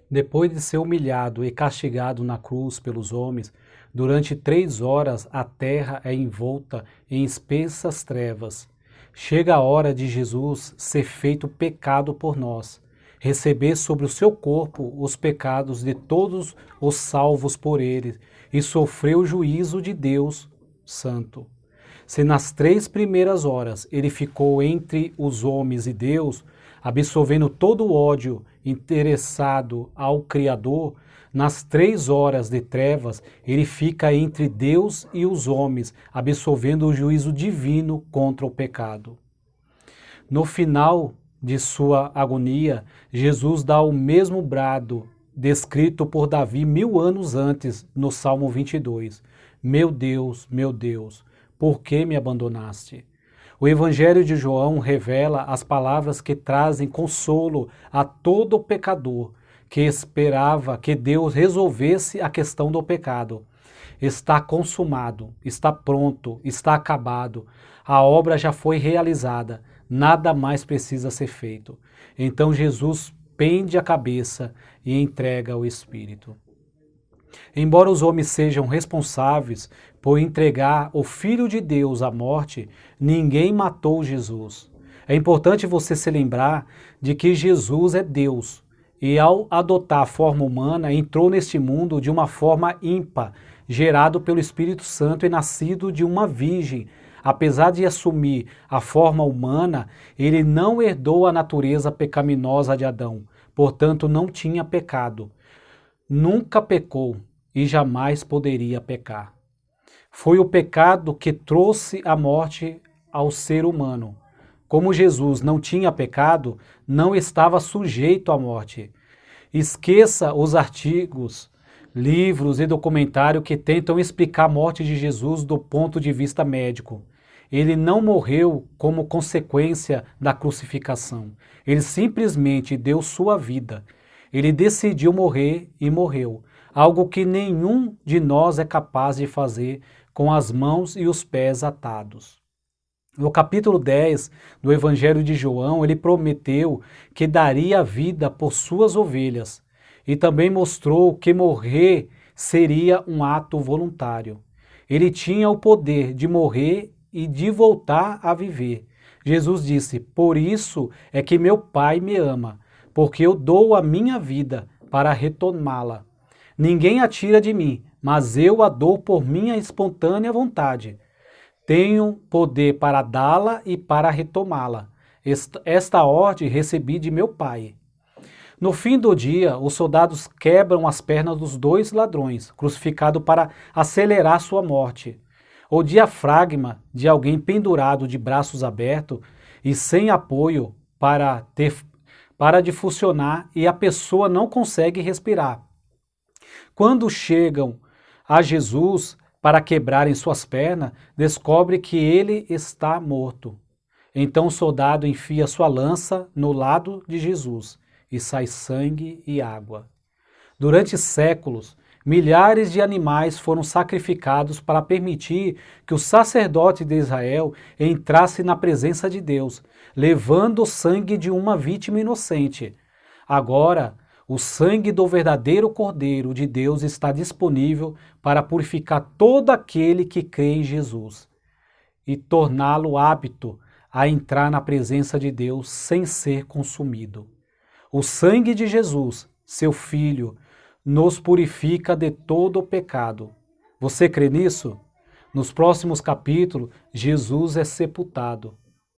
Depois de ser humilhado e castigado na cruz pelos homens, durante 3 horas a terra é envolta em espessas trevas. Chega a hora de Jesus ser feito pecado por nós, receber sobre o seu corpo os pecados de todos os salvos por ele e sofrer o juízo de Deus Santo. Se nas 3 primeiras horas ele ficou entre os homens e Deus, absorvendo todo o ódio interessado ao Criador, nas 3 horas de trevas ele fica entre Deus e os homens, absorvendo o juízo divino contra o pecado. No final de sua agonia, Jesus dá o mesmo brado descrito por Davi 1000 anos antes, no Salmo 22. Meu Deus, por que me abandonaste? O Evangelho de João revela as palavras que trazem consolo a todo pecador que esperava que Deus resolvesse a questão do pecado. Está consumado, está pronto, está acabado. A obra já foi realizada, nada mais precisa ser feito. Então Jesus pende a cabeça e entrega o Espírito. Embora os homens sejam responsáveis por entregar o Filho de Deus à morte, ninguém matou Jesus. É importante você se lembrar de que Jesus é Deus e, ao adotar a forma humana, entrou neste mundo de uma forma ímpar, gerado pelo Espírito Santo e nascido de uma virgem. Apesar de assumir a forma humana, ele não herdou a natureza pecaminosa de Adão, portanto não tinha pecado. Nunca pecou e jamais poderia pecar. Foi o pecado que trouxe a morte ao ser humano. Como Jesus não tinha pecado, não estava sujeito à morte. Esqueça os artigos, livros e documentários que tentam explicar a morte de Jesus do ponto de vista médico. Ele não morreu como consequência da crucificação. Ele simplesmente deu sua vida. Ele decidiu morrer e morreu, algo que nenhum de nós é capaz de fazer com as mãos e os pés atados. No capítulo 10 do Evangelho de João, ele prometeu que daria a vida por suas ovelhas e também mostrou que morrer seria um ato voluntário. Ele tinha o poder de morrer e de voltar a viver. Jesus disse: "Por isso é que meu Pai me ama, porque eu dou a minha vida para retomá-la. Ninguém a tira de mim, mas eu a dou por minha espontânea vontade. Tenho poder para dá-la e para retomá-la. Esta ordem recebi de meu Pai." No fim do dia, os soldados quebram as pernas dos 2 ladrões, crucificados para acelerar sua morte. O diafragma de alguém pendurado de braços abertos e sem apoio para de funcionar e a pessoa não consegue respirar. Quando chegam a Jesus para quebrarem suas pernas, descobre que ele está morto. Então o soldado enfia sua lança no lado de Jesus e sai sangue e água. Durante séculos, milhares de animais foram sacrificados para permitir que o sacerdote de Israel entrasse na presença de Deus, levando o sangue de uma vítima inocente. Agora, o sangue do verdadeiro Cordeiro de Deus está disponível para purificar todo aquele que crê em Jesus e torná-lo apto a entrar na presença de Deus sem ser consumido. O sangue de Jesus, seu Filho, nos purifica de todo o pecado. Você crê nisso? Nos próximos capítulos, Jesus é sepultado.